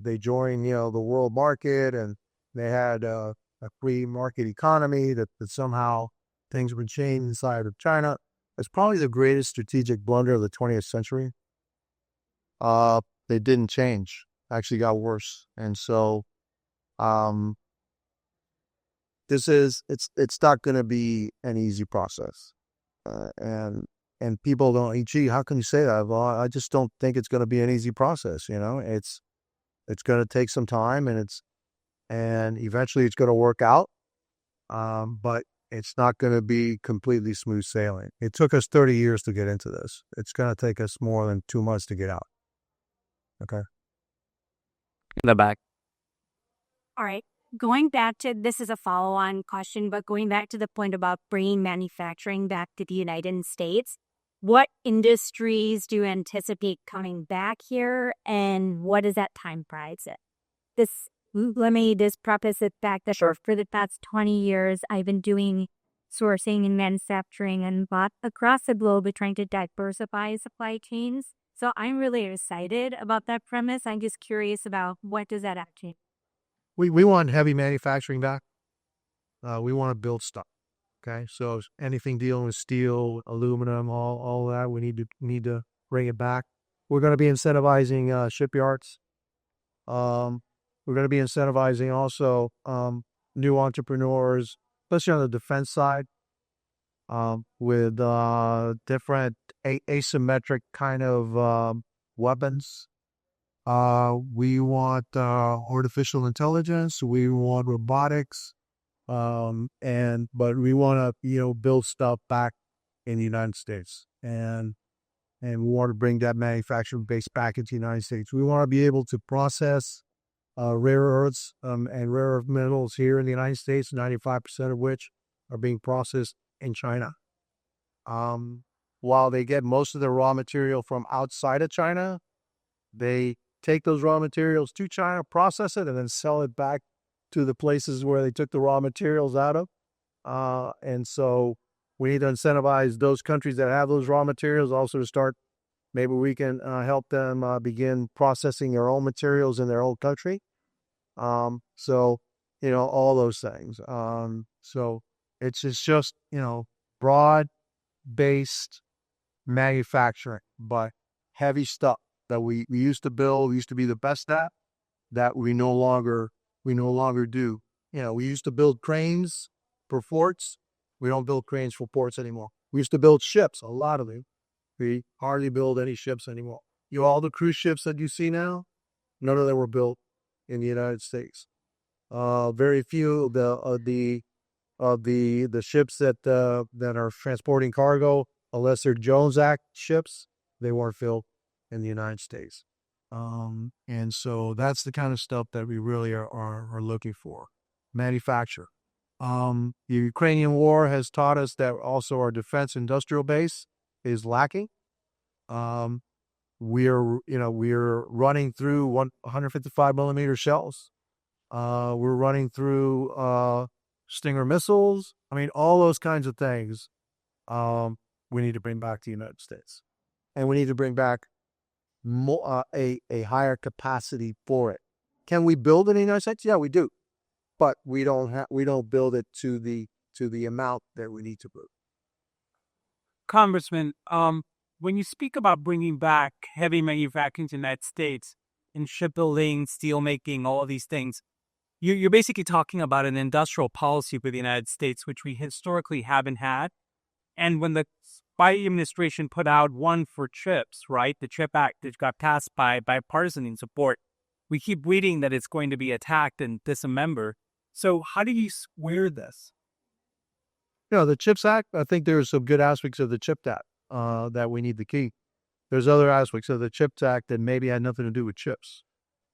they joined the world market, and they had a free market economy, that somehow things would change inside of China. It's probably the greatest strategic blunder of the 20th century. They didn't change; actually got worse, and so um, it's not going to be an easy process, and people don't. Gee, how can you say that? Well, I just don't think it's going to be an easy process. It's going to take some time, and eventually it's going to work out. But it's not going to be completely smooth sailing. It took us 30 years to get into this. It's going to take us more than 2 months to get out. Okay. In the back. All right. Going back to, this is a follow-on question, but going back to the point about bringing manufacturing back to the United States, what industries do you anticipate coming back here, and what does that time prize it? Let me just preface it back that for the past 20 years, I've been doing sourcing and manufacturing and across the globe, trying to diversify supply chains. So I'm really excited about that premise. I'm just curious about what does that actually. We want heavy manufacturing back. We want to build stuff. Okay, so anything dealing with steel, aluminum, all that, we need to bring it back. We're going to be incentivizing shipyards. We're going to be incentivizing also new entrepreneurs, especially on the defense side, with different asymmetric kind of weapons. We want artificial intelligence. We want robotics, but we want to build stuff back in the United States, and we want to bring that manufacturing base back into the United States. We want to be able to process rare earths and rare earth metals here in the United States, 95% of which are being processed in China. While they get most of their raw material from outside of China, they take those raw materials to China, process it, and then sell it back to the places where they took the raw materials out of. And so we need to incentivize those countries that have those raw materials also to start. Maybe we can help them begin processing their own materials in their own country. So all those things. So it's just broad-based manufacturing, but heavy stuff that we used to build, we used to be the best at, that we no longer do. We used to build cranes for ports. We don't build cranes for ports anymore. We used to build ships, a lot of them. We hardly build any ships anymore. All the cruise ships that you see now, none of them were built in the United States. Very few of the ships that are transporting cargo, unless they're Jones Act ships, they weren't built in the United States. And so that's the kind of stuff that we really are looking for. Manufacture. The Ukrainian war has taught us that also our defense industrial base is lacking. We're running through 155 millimeter shells. We're running through Stinger missiles. I mean, all those kinds of things. We need to bring back to the United States, and we need to bring back more a higher capacity for it. Can we build it in the United States? Yeah, we do, but we don't build it to the amount that we need to build. Congressman, when you speak about bringing back heavy manufacturing to the United States in shipbuilding, steelmaking, all of these things, you're basically talking about an industrial policy for the United States, which we historically haven't had. And when the Biden administration put out one for chips, right, the CHIP Act that got passed by bipartisan in support, we keep reading that it's going to be attacked and dismembered. So how do you square this? The CHIPS Act, I think there's some good aspects of the CHIPS Act that we need to keep. There's other aspects of the CHIPS Act that maybe had nothing to do with chips.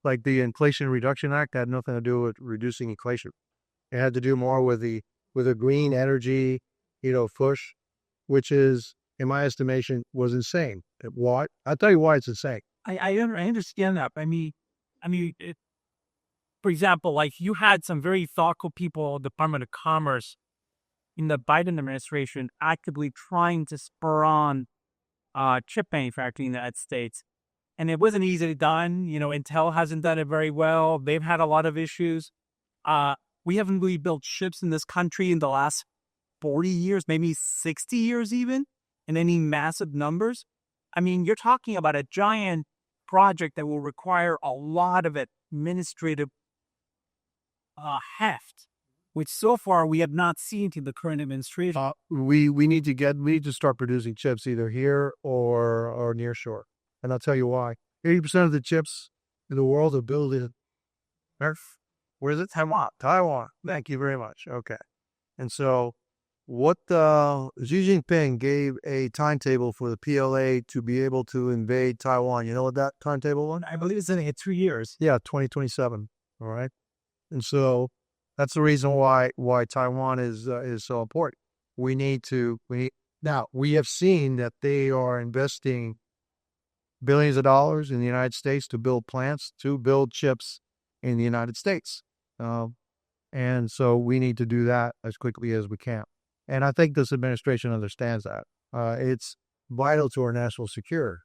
Like the Inflation Reduction Act had nothing to do with reducing inflation. It had to do more with the with a green energy, push, which is, in my estimation, was insane. Why? I'll tell you why it's insane. I understand that. For example, like you had some very thoughtful people, Department of Commerce, in the Biden administration, actively trying to spur on chip manufacturing in the United States. And it wasn't easily done. Intel hasn't done it very well. They've had a lot of issues. We haven't really built chips in this country in the last 40 years, maybe 60 years even, in any massive numbers. You're talking about a giant project that will require a lot of administrative heft, which so far we have not seen to the current administration. We need to start producing chips either here or near shore. And I'll tell you why. 80% of the chips in the world are built in where is it? Taiwan. Thank you very much. Okay. And so what Xi Jinping gave a timetable for the PLA to be able to invade Taiwan. You know what that timetable was? I believe it's in 2 years. Yeah, 2027. All right. And so that's the reason why Taiwan is so important. Now we have seen that they are investing billions of dollars in the United States to build plants, to build chips in the United States. And so we need to do that as quickly as we can. And I think this administration understands that. It's vital to our national security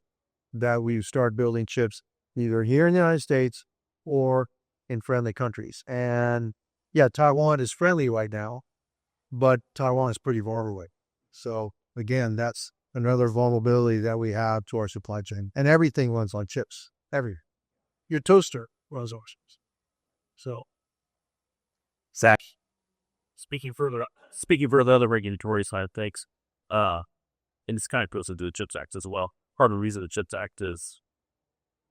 that we start building chips either here in the United States or in friendly countries. And yeah, Taiwan is friendly right now, but Taiwan is pretty vulnerable. So again, that's another vulnerability that we have to our supply chain. And everything runs on chips. Everything. Your toaster runs on chips. So, Zach, speaking further of the other regulatory side of things, and this kind of goes into the CHIPS Act as well. Part of the reason the CHIPS Act is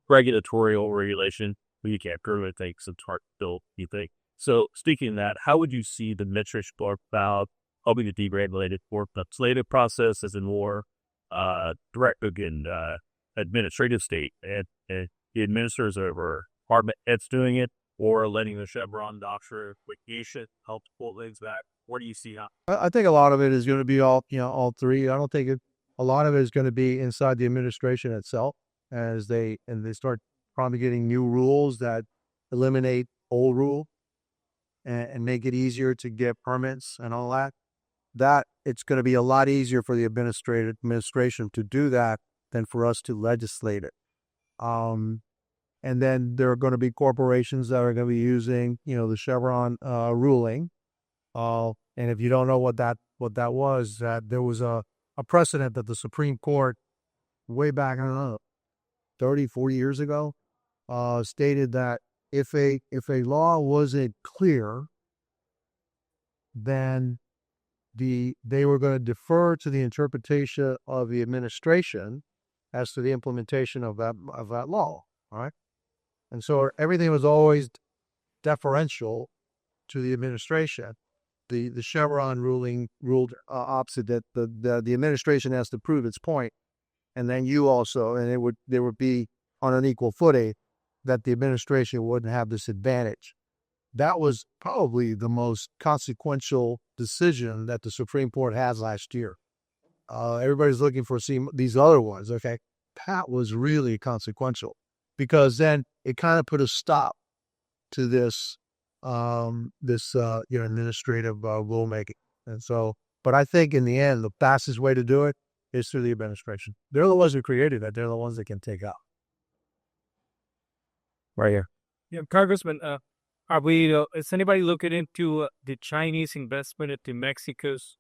regulatory overregulation, but you can't prove anything, so it's hard to build anything. So, speaking of that, how would you see the administration about helping to deregulate it for the legislative process as in more direct and administrative state, and the administrators over department heads doing it, or letting the Chevron doctrine help pull things back? What do you see? I think a lot of it is going to be all three. I don't think a lot of it is going to be inside the administration itself as they start promulgating new rules that eliminate old rule and make it easier to get permits and all that. That it's going to be a lot easier for the administration to do that than for us to legislate it. And then there are going to be corporations that are going to be using, the Chevron ruling. And if you don't know what that was, that there was a precedent that the Supreme Court way back, I don't know, 30, 40 years ago, stated that if a law wasn't clear, then they were going to defer to the interpretation of the administration as to the implementation of that law. All right. And so everything was always deferential to the administration. The Chevron ruling ruled opposite, that the administration has to prove its point, and then you also, and there would be on an equal footing, that the administration wouldn't have this advantage. That was probably the most consequential decision that the Supreme Court has last year. Everybody's looking for these other ones. Okay, that was really consequential, because then it kind of put a stop to this administrative rulemaking. And so, but I think in the end, the fastest way to do it is through the administration. They're the ones who created it. They're the ones that can take out. Right here. Yeah, Congressman, is anybody looking into the Chinese investment into Mexico's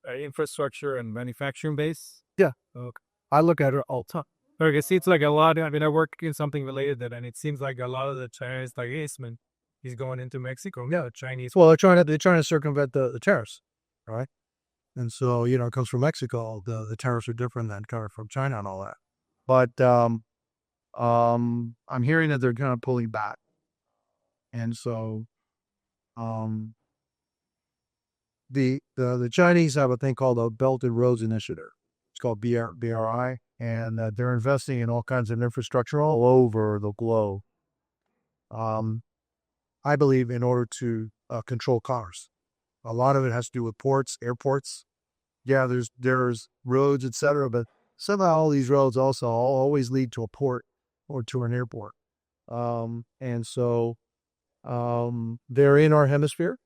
infrastructure and manufacturing base? Yeah. Okay. I look at it all the time. Okay, see, it's like a lot. I work in something related to that, and it seems like a lot of the Chinese, like Eastman, he's going into Mexico. Yeah, Chinese. Well, they're trying to circumvent the tariffs, right? And so, it comes from Mexico. The tariffs are different than coming from China and all that. But I'm hearing that they're kind of pulling back. And so the Chinese have a thing called the Belt and Roads Initiative. It's called BRI, and they're investing in all kinds of infrastructure all over the globe. I believe in order to control cars. A lot of it has to do with ports, airports. Yeah, there's roads, etc. But somehow all these roads also always lead to a port or to an airport. And so they're in our hemisphere.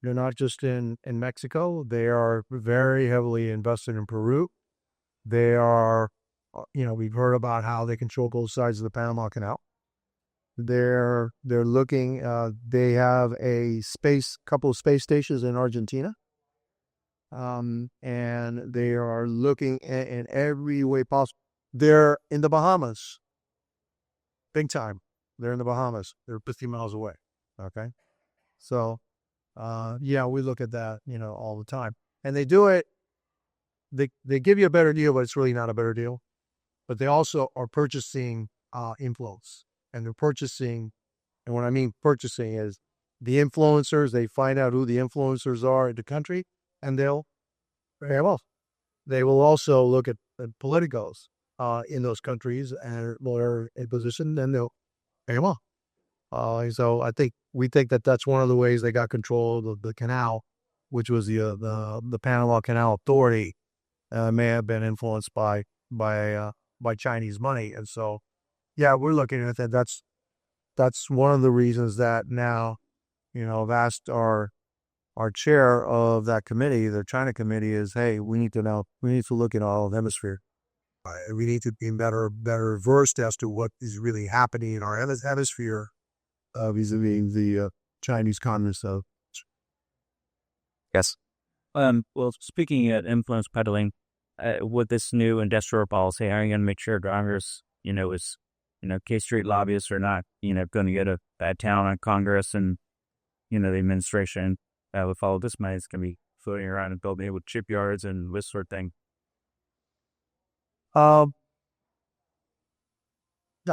They're not just in Mexico. They are very heavily invested in Peru. They are, we've heard about how they control both sides of the Panama Canal. They're looking. They have couple of space stations in Argentina, and they are looking in every way possible. They're in the Bahamas, big time. They're in the Bahamas. They're 50 miles away. Okay, so we look at that, all the time, and they do it. They give you a better deal, but it's really not a better deal. But they also are purchasing inflows. And they're purchasing, and what I mean purchasing is the influencers. They find out who the influencers are in the country, and they will also look at politicos in those countries and are in position, and they'll pay them off. So we think that that's one of the ways they got control of the canal, which was the Panama Canal Authority, may have been influenced by Chinese money, and so. Yeah, we're looking at that. That's one of the reasons that now, I've asked our chair of that committee, the China committee, is, hey, we need to look at all of the hemisphere. We need to be better versed as to what is really happening in our hemisphere vis-a-vis the Chinese Communist. Yes. Well, speaking of influence peddling, with this new industrial policy, how are you going to make sure Congress, is K Street lobbyists are not, going to get a bad town on Congress, and, the administration that would follow this money is going to be floating around and building it with shipyards and this sort of thing. No,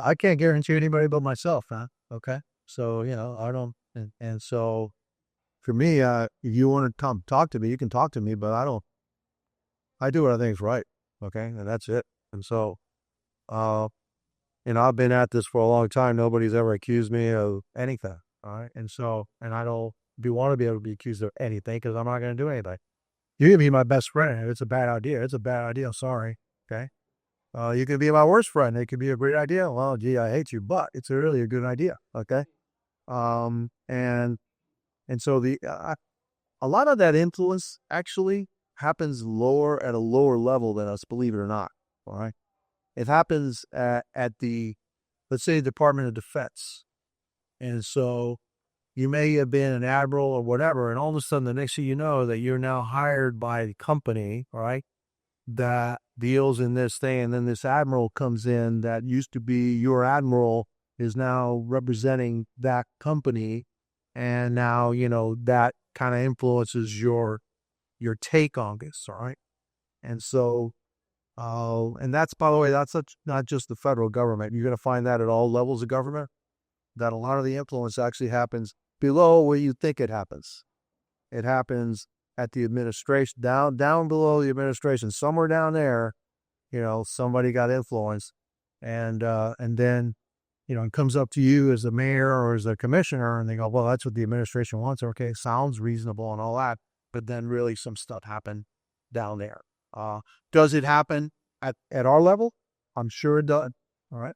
I can't guarantee anybody but myself, huh? Okay. So, I don't, and so for me, if you want to come talk to me, you can talk to me, but I do what I think is right. Okay. And that's it. And so, I've been at this for a long time. Nobody's ever accused me of anything. All right. And so, and I don't want to be able to be accused of anything because I'm not going to do anything. You can be my best friend. If it's a bad idea, it's a bad idea. Sorry. Okay. You can be my worst friend. It could be a great idea. Well, gee, I hate you, but it's really a good idea. Okay. And so a lot of that influence actually happens at a lower level than us, believe it or not. All right. It happens at let's say, Department of Defense. And so you may have been an admiral or whatever, and all of a sudden, the next thing you know, that you're now hired by a company, all right, that deals in this thing, and then this admiral comes in that used to be your admiral is now representing that company, and now, that kind of influences your take on this, all right? And so, and that's, by the way, that's not just the federal government. You're going to find that at all levels of government, that a lot of the influence actually happens below where you think it happens. It happens at the administration, down below the administration, somewhere down there, somebody got influence, and then, it comes up to you as a mayor or as a commissioner, and they go, well, that's what the administration wants. Okay, sounds reasonable and all that, but then really some stuff happened down there. Does it happen at our level? I'm sure it does. All right.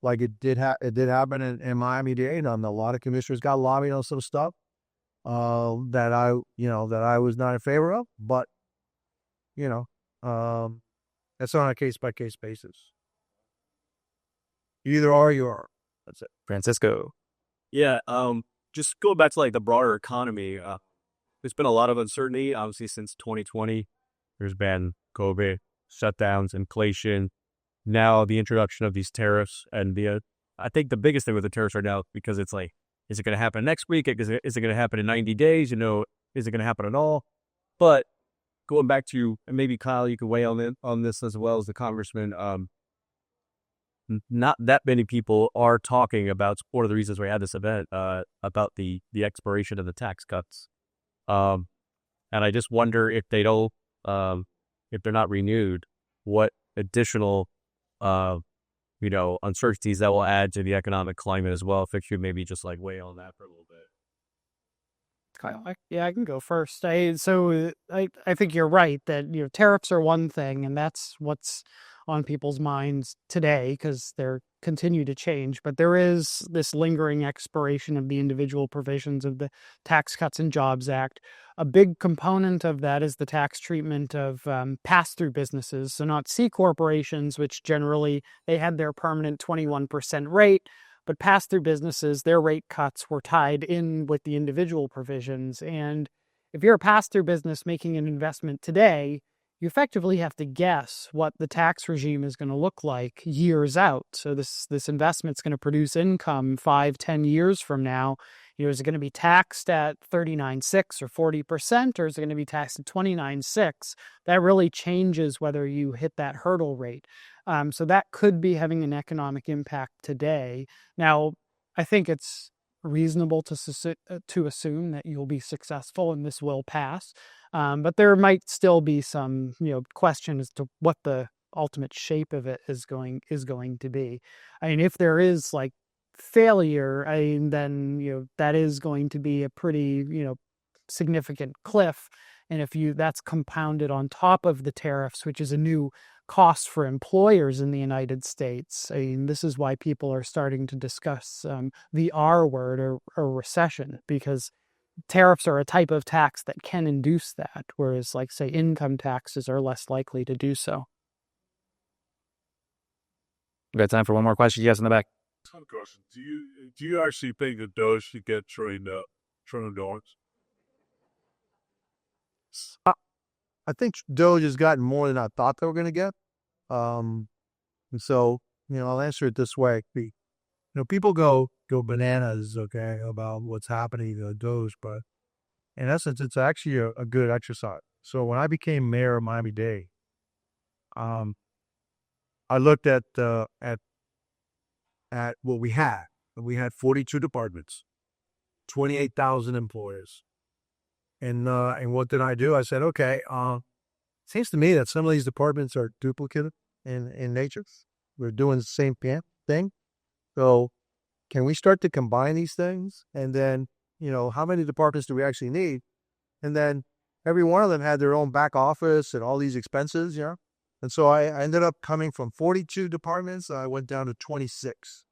Like it did happen in Miami-Dade. A lot of commissioners got lobbied on some stuff that I was not in favor of, but that's on a case-by-case basis. You either are or you are. That's it. Francisco. Yeah. Just going back to like the broader economy, there's been a lot of uncertainty, obviously, since 2020. There's been COVID, shutdowns, inflation, now the introduction of these tariffs. And I think the biggest thing with the tariffs right now, because it's like, is it going to happen next week? Is it going to happen in 90 days? Is it going to happen at all? But going back to, and maybe Kyle, you could weigh on this as well as the congressman, not that many people are talking about, one of the reasons we had this event, about the expiration of the tax cuts. And I just wonder if they don't, if they're not renewed, what additional, uncertainties that will add to the economic climate as well. If you could maybe just like weigh on that for a little bit. Kyle. I can go first. I think you're right that tariffs are one thing, and that's what's on people's minds today because they're continue to change. But there is this lingering expiration of the individual provisions of the Tax Cuts and Jobs Act. A big component of that is the tax treatment of pass-through businesses, so not C corporations, which generally they had their permanent 21% rate. But pass-through businesses, their rate cuts were tied in with the individual provisions. And if you're a pass-through business making an investment today, you effectively have to guess what the tax regime is going to look like years out. So this investment's going to produce income 5-10 years from now. Is it going to be taxed at 39.6 or 40%, or is it going to be taxed at 29.6? That really changes whether you hit that hurdle rate. So that could be having an economic impact today. Now, I think it's reasonable to assume that you'll be successful and this will pass. But there might still be some, question as to what the ultimate shape of it is going to be. I mean, if there is failure, then that is going to be a pretty significant cliff. And if that's compounded on top of the tariffs, which is a new cost for employers in the United States, this is why people are starting to discuss the R word or recession, because tariffs are a type of tax that can induce that, whereas say income taxes are less likely to do so. We got time for one more question. Yes, in the back. Ton of questions. Do you actually think that those should get trained on? I think Doge has gotten more than I thought they were going to get. And so, I'll answer it this way. People go bananas, okay, about what's happening to Doge, but in essence, it's actually a good exercise. So when I became mayor of Miami-Dade, I looked at what we had. We had 42 departments, 28,000 employees. And what did I do? I said, okay, seems to me that some of these departments are duplicative in nature. We're doing the same thing. So can we start to combine these things? And then, how many departments do we actually need? And then every one of them had their own back office and all these expenses, And so I ended up coming from 42 departments. I went down to 26.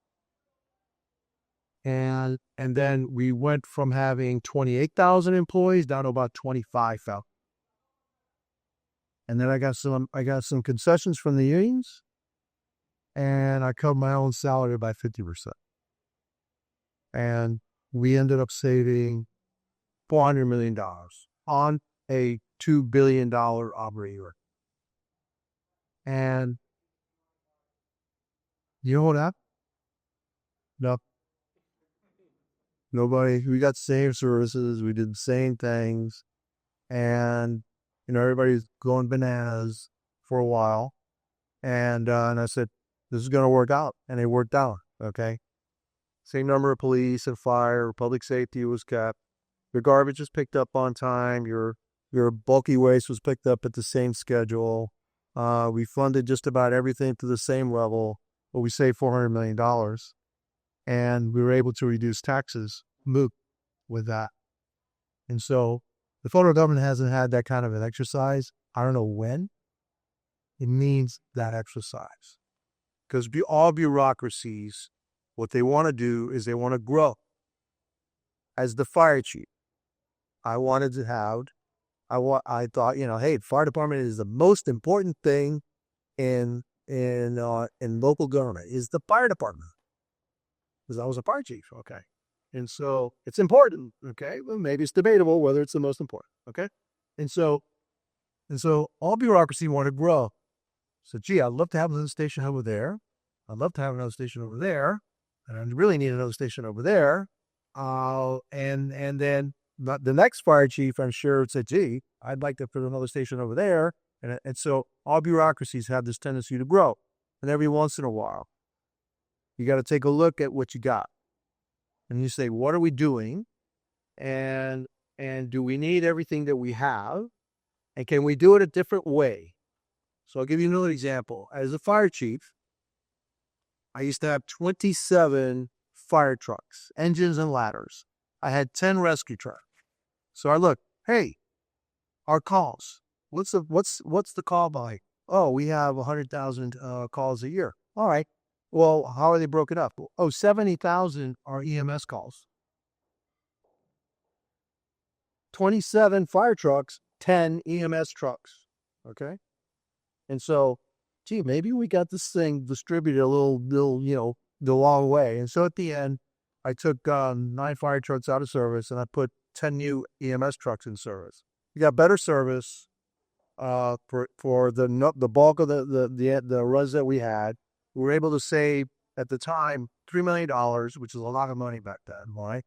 And then we went from having 28,000 employees down to about 25,000. And then I got some concessions from the unions, and I cut my own salary by 50%. And we ended up saving $400 million on a $2 billion operating record. And you know what happened? No. Nobody. We got the same services. We did the same things. And, everybody's going bananas for a while. And I said, this is going to work out. And it worked out. Okay. Same number of police and fire, public safety was kept. Your garbage was picked up on time. Your bulky waste was picked up at the same schedule. We funded just about everything to the same level, but we saved $400 million. And we were able to reduce taxes with that. And so the federal government hasn't had that kind of an exercise. I don't know when. It needs that exercise. Because all bureaucracies, what they want to do is they want to grow. As the fire chief, I wanted to have, I thought, hey, fire department is the most important thing in local government, is the fire department. Because I was a fire chief, okay? And so it's important, okay? Well, maybe it's debatable whether it's the most important, okay? And so all bureaucracy want to grow. So, gee, I'd love to have another station over there. I'd love to have another station over there. And I really need another station over there. And then the next fire chief, I'm sure, would say, gee, I'd like to put another station over there. And so all bureaucracies have this tendency to grow. And every once in a while, you got to take a look at what you got. And you say, what are we doing? And do we need everything that we have? And can we do it a different way? So I'll give you another example. As a fire chief, I used to have 27 fire trucks, engines and ladders. I had 10 rescue trucks. So I look, hey, our calls. What's the call by? Oh, we have 100,000 calls a year. All right. Well, how are they broken up? Oh, 70,000 are EMS calls. 27 fire trucks, 10 EMS trucks. Okay. And so, gee, maybe we got this thing distributed a little, the long way. And so at the end, I took 9 fire trucks out of service and I put 10 new EMS trucks in service. We got better service for the bulk of the runs that we had. We were able to save at the time $3 million, which is a lot of money back then, right?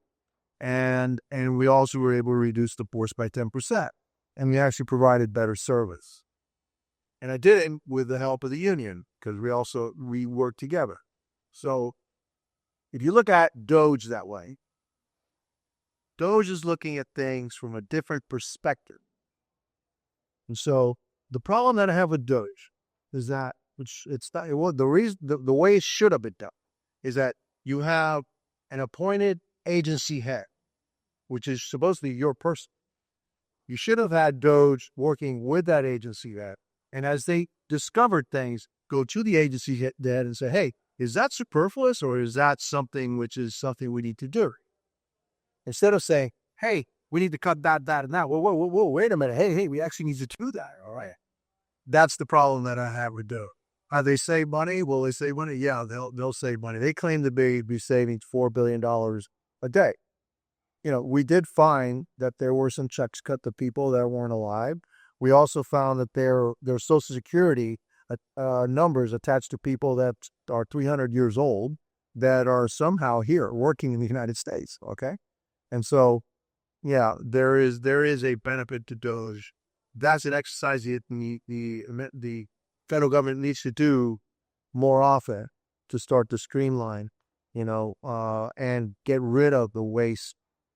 And we also were able to reduce the force by 10%. And we actually provided better service. And I did it with the help of the union because we worked together. So if you look at Doge that way, Doge is looking at things from a different perspective. And so the problem that I have with Doge is that, the way it should have been done is that you have an appointed agency head, which is supposed to be your person. You should have had Doge working with that agency head. And as they discovered things, go to the agency head and say, hey, is that superfluous or is that something which is something we need to do? Instead of saying, hey, we need to cut that, and that. Whoa, wait a minute. Hey, we actually need to do that. All right. That's the problem that I have with Doge. They save money? Will they save money? Yeah, they'll save money. They claim to be saving $4 billion a day. We did find that there were some checks cut to people that weren't alive. We also found that their Social Security numbers attached to people that are 300 years old that are somehow here working in the United States. Okay, and so yeah, there is a benefit to Doge. That's an exercise that the federal government needs to do more often to start to streamline, and get rid of the waste.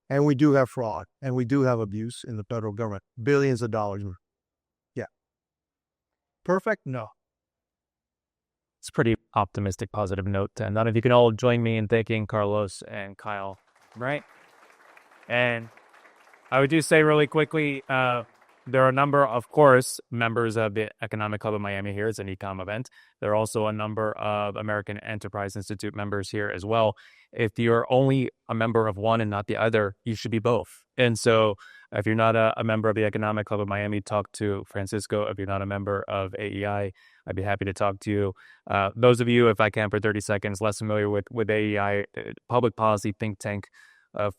And we do have fraud and we do have abuse in the federal government, billions of dollars. Yeah. Perfect? No. It's a pretty optimistic, positive note to end on. If you can all join me in thanking Carlos and Kyle, right? And I would just say really quickly, there are a number, of course, members of the Economic Club of Miami here. It's an ecom event. There are also a number of American Enterprise Institute members here as well. If you're only a member of one and not the other, you should be both. And so if you're not a member of the Economic Club of Miami, talk to Francisco. If you're not a member of AEI, I'd be happy to talk to you. Those of you, if I can for 30 seconds, less familiar with AEI, public policy think tank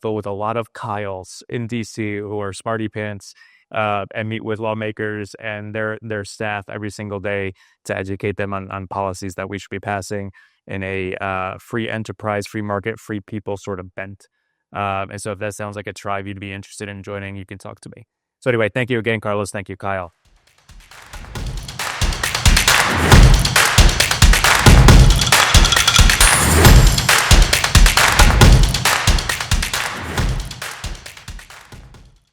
filled with a lot of Kyles in D.C. who are smarty pants, and meet with lawmakers and their staff every single day to educate them on policies that we should be passing in a free enterprise, free market, free people sort of bent. And so if that sounds like a tribe you'd be interested in joining, you can talk to me. So anyway, thank you again, Carlos. Thank you, Kyle.